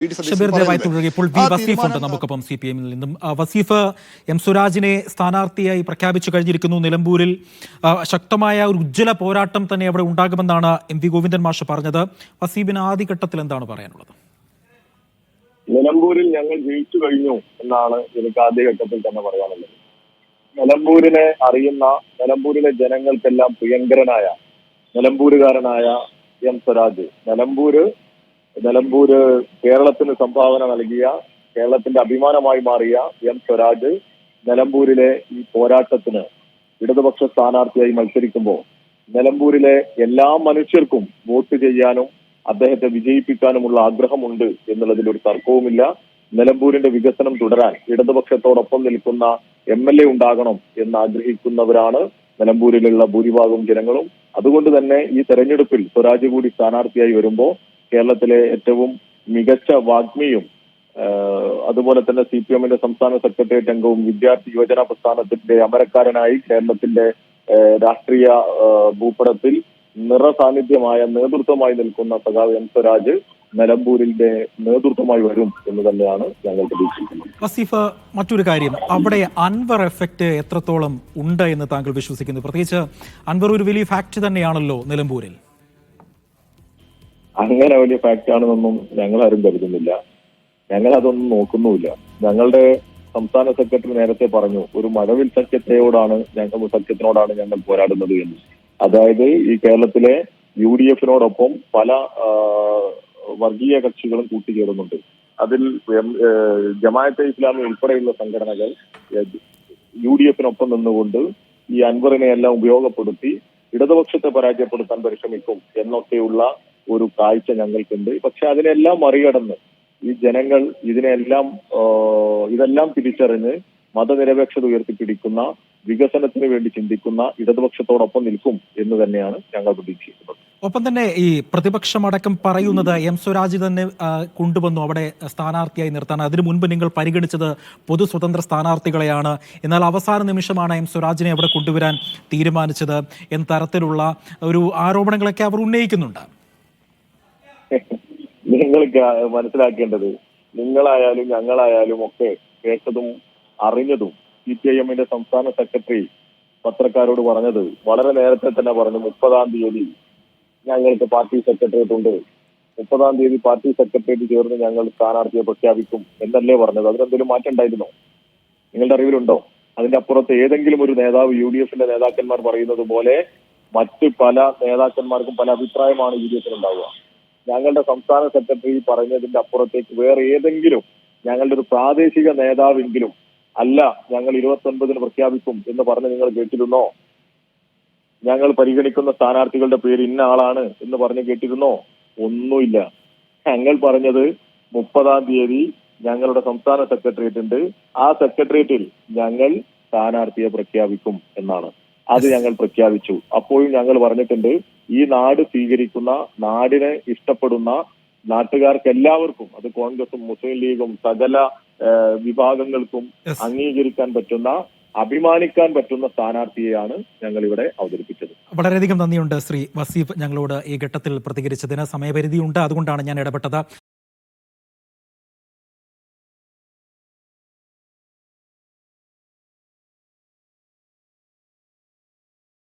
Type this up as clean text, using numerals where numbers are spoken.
ഷബീർ ദയവായി തുടരുക. ഇപ്പോൾ വി വസീഫ് ഉണ്ട് നമുക്കൊപ്പം CPM നിന്നും. വസീഫ്, എം സ്വരാജിനെ സ്ഥാനാർത്ഥിയായി പ്രഖ്യാപിച്ചു കഴിഞ്ഞിരിക്കുന്നു. നിലമ്പൂരിൽ ശക്തമായ ഒരു ഉജ്ജ്വല പോരാട്ടം തന്നെ അവിടെ ഉണ്ടാകുമെന്നാണ് MV ഗോവിന്ദൻ മാഷ് പറഞ്ഞത്. വസീഫിന് ആദ്യഘട്ടത്തിൽ എന്താണ് പറയാനുള്ളത്? നിലമ്പൂരിൽ ഞങ്ങൾ ജയിച്ചു കഴിഞ്ഞു എന്നാണ് എനിക്ക് ആദ്യഘട്ടത്തിൽ തന്നെ പറയാനുള്ളത്. നിലമ്പൂരിനെ അറിയുന്ന, നിലമ്പൂരിലെ ജനങ്ങൾക്കെല്ലാം പ്രിയങ്കരനായ നിലമ്പൂരുകാരനായ എം സ്വരാജ്, നിലമ്പൂര് കേരളത്തിന് സംഭാവന നൽകിയ, കേരളത്തിന്റെ അഭിമാനമായി മാറിയ എം സ്വരാജ് നിലമ്പൂരിലെ ഈ പോരാട്ടത്തിന് ഇടതുപക്ഷ സ്ഥാനാർത്ഥിയായി മത്സരിക്കുമ്പോൾ നിലമ്പൂരിലെ എല്ലാ മനുഷ്യർക്കും വോട്ട് ചെയ്യാനും അദ്ദേഹത്തെ വിജയിപ്പിക്കാനുമുള്ള ആഗ്രഹമുണ്ട് എന്നുള്ളതിൽ ഒരു തർക്കവുമില്ല. നിലമ്പൂരിന്റെ വികസനം തുടരാൻ ഇടതുപക്ഷത്തോടൊപ്പം നിൽക്കുന്ന MLA ഉണ്ടാകണം എന്ന് ആഗ്രഹിക്കുന്നവരാണ് നിലമ്പൂരിലുള്ള ഭൂരിഭാഗം ജനങ്ങളും. അതുകൊണ്ട് തന്നെ ഈ തെരഞ്ഞെടുപ്പിൽ സ്വരാജ് കൂടി സ്ഥാനാർത്ഥിയായി വരുമ്പോൾ കേരളത്തിലെ ഏറ്റവും മികച്ച വാഗ്മിയും അതുപോലെ തന്നെ CPM സംസ്ഥാന സെക്രട്ടേറിയറ്റ് അംഗവും വിദ്യാർത്ഥി യുവജന പ്രസ്ഥാനത്തിന്റെ അമരക്കാരനായി കേരളത്തിന്റെ രാഷ്ട്രീയ ഭൂപടത്തിൽ നിറസാന്നിധ്യമായ നേതൃത്വമായി നിൽക്കുന്ന സഖാവ് എം സ്വരാജ് നിലമ്പൂരിന്റെ നേതൃത്വമായി വരും എന്ന് തന്നെയാണ് ഞങ്ങൾ പ്രതീക്ഷിക്കുന്നത്. വസീഫ്, മറ്റൊരു കാര്യം, അവിടെ അൻവർ എഫക്ട് എത്രത്തോളം ഉണ്ട് എന്ന് താങ്കൾ വിശ്വസിക്കുന്നു? പ്രത്യേകിച്ച് അൻവർ ഒരു വലിയ ഫാക്ട് തന്നെയാണല്ലോ നിലമ്പൂരിൽ. അങ്ങനെ വലിയ ഫാക്ട് ആണെന്നൊന്നും ഞങ്ങൾ ആരും കരുതുന്നില്ല. ഞങ്ങൾ അതൊന്നും നോക്കുന്നുമില്ല. ഞങ്ങളുടെ സംസ്ഥാന സെക്രട്ടറി നേരത്തെ പറഞ്ഞു, ഒരു മഴവിൽ സഖ്യത്തിനോടാണ് ഞങ്ങൾ പോരാടുന്നത് എന്ന്. അതായത് ഈ കേരളത്തിലെ UDF-നോടൊപ്പം പല വർഗീയ കക്ഷികളും കൂട്ടിച്ചേരുന്നുണ്ട്. അതിൽ ജമാഅത്തെ ഇസ്ലാമി ഉൾപ്പെടെയുള്ള സംഘടനകൾ UDF-നൊപ്പം നിന്നുകൊണ്ട് ഈ അൻവറിനെ എല്ലാം ഉപയോഗപ്പെടുത്തി ഇടതുപക്ഷത്തെ പരാജയപ്പെടുത്താൻ പരിശ്രമിക്കും എന്നൊക്കെയുള്ള ഒരു കാഴ്ച ഞങ്ങൾക്കുണ്ട്. പക്ഷെ അതിനെല്ലാം മറികടന്ന് ഈ ജനങ്ങൾ ഇതെല്ലാം തിരിച്ചറിഞ്ഞ് മതനിരപേക്ഷത ഉയർത്തിപ്പിടിക്കുന്ന, വികസനത്തിന് വേണ്ടി ചിന്തിക്കുന്ന ഇടതുപക്ഷത്തോടൊപ്പം നിൽക്കും എന്ന് തന്നെയാണ് ഞങ്ങൾ പ്രതീക്ഷിക്കുന്നത്. ഒപ്പം തന്നെ ഈ പ്രതിപക്ഷമടക്കം പറയുന്നത് എം സ്വരാജ് തന്നെ കൊണ്ടുവന്നു അവിടെ സ്ഥാനാർത്ഥിയായി നിർത്താൻ. അതിനു മുൻപ് നിങ്ങൾ പരിഗണിച്ചത് പൊതു സ്വതന്ത്ര സ്ഥാനാർത്ഥികളെയാണ്, എന്നാൽ അവസാന നിമിഷമാണ് എം സ്വരാജിനെ അവിടെ കൊണ്ടുവരാൻ തീരുമാനിച്ചത് എന്ന തരത്തിലുള്ള ഒരു ആരോപണങ്ങളൊക്കെ അവർ ഉന്നയിക്കുന്നുണ്ട്. നിങ്ങൾക്ക് മനസ്സിലാക്കേണ്ടത്, നിങ്ങളായാലും ഞങ്ങളായാലും ഒക്കെ കേട്ടതും അറിഞ്ഞതും CPIM സംസ്ഥാന സെക്രട്ടറി പത്രക്കാരോട് പറഞ്ഞത് വളരെ നേരത്തെ തന്നെ പറഞ്ഞു, 30-ാം തീയതി ഞങ്ങൾക്ക് പാർട്ടി സെക്രട്ടേറിയറ്റ് ഉണ്ട്, 30-ാം തീയതി പാർട്ടി സെക്രട്ടേറിയറ്റ് ചേർന്ന് ഞങ്ങൾ സ്ഥാനാർത്ഥിയെ പ്രഖ്യാപിക്കും എന്നല്ലേ പറഞ്ഞത്? അതിനെന്തെങ്കിലും മാറ്റം ഉണ്ടായിരുന്നോ? നിങ്ങളുടെ അറിവിലുണ്ടോ? അതിന്റെ അപ്പുറത്ത് ഏതെങ്കിലും ഒരു നേതാവ്, UDF-ന്റെ നേതാക്കന്മാർ പറയുന്നത് പോലെ മറ്റ് പല നേതാക്കന്മാർക്കും പല അഭിപ്രായമാണ് UDF-ന് ഉണ്ടാവുക. ഞങ്ങളുടെ സംസ്ഥാന സെക്രട്ടറി പറഞ്ഞതിന്റെ അപ്പുറത്തേക്ക് വേറെ ഏതെങ്കിലും ഞങ്ങളുടെ ഒരു പ്രാദേശിക നേതാവെങ്കിലും അല്ല ഞങ്ങൾ 29-ന് പ്രഖ്യാപിക്കും എന്ന് പറഞ്ഞ് നിങ്ങൾ കേട്ടിരുന്നോ? ഞങ്ങൾ പരിഗണിക്കുന്ന സ്ഥാനാർത്ഥികളുടെ പേര് ഇന്ന ആളാണ് എന്ന് പറഞ്ഞ് കേട്ടിരുന്നോ? ഒന്നുമില്ല. ഞങ്ങൾ പറഞ്ഞത് 30-ാം തീയതി ഞങ്ങളുടെ സംസ്ഥാന സെക്രട്ടേറിയറ്റ് ഉണ്ട്, ആ സെക്രട്ടേറിയറ്റിൽ ഞങ്ങൾ സ്ഥാനാർത്ഥിയെ പ്രഖ്യാപിക്കും എന്നാണ്. അത് ഞങ്ങൾ പ്രഖ്യാപിച്ചു. അപ്പോഴും ഞങ്ങൾ പറഞ്ഞിട്ടുണ്ട്, ഈ നാട് സ്വീകരിക്കുന്ന, നാടിനെ ഇഷ്ടപ്പെടുന്ന നാട്ടുകാർക്ക് എല്ലാവർക്കും, അത് കോൺഗ്രസും മുസ്ലിം ലീഗും സകല വിഭാഗങ്ങൾക്കും അംഗീകരിക്കാൻ പറ്റുന്ന, അഭിമാനിക്കാൻ പറ്റുന്ന സ്ഥാനാർത്ഥിയെയാണ് ഞങ്ങൾ ഇവിടെ അവതരിപ്പിച്ചത്. വളരെയധികം നന്ദിയുണ്ട് ശ്രീ വസീഫ് ഞങ്ങളോട് ഈ ഘട്ടത്തിൽ പ്രതികരിച്ചതിന്. സമയപരിധിയുണ്ട്, അതുകൊണ്ടാണ് ഞാൻ ഇടപെട്ടത്.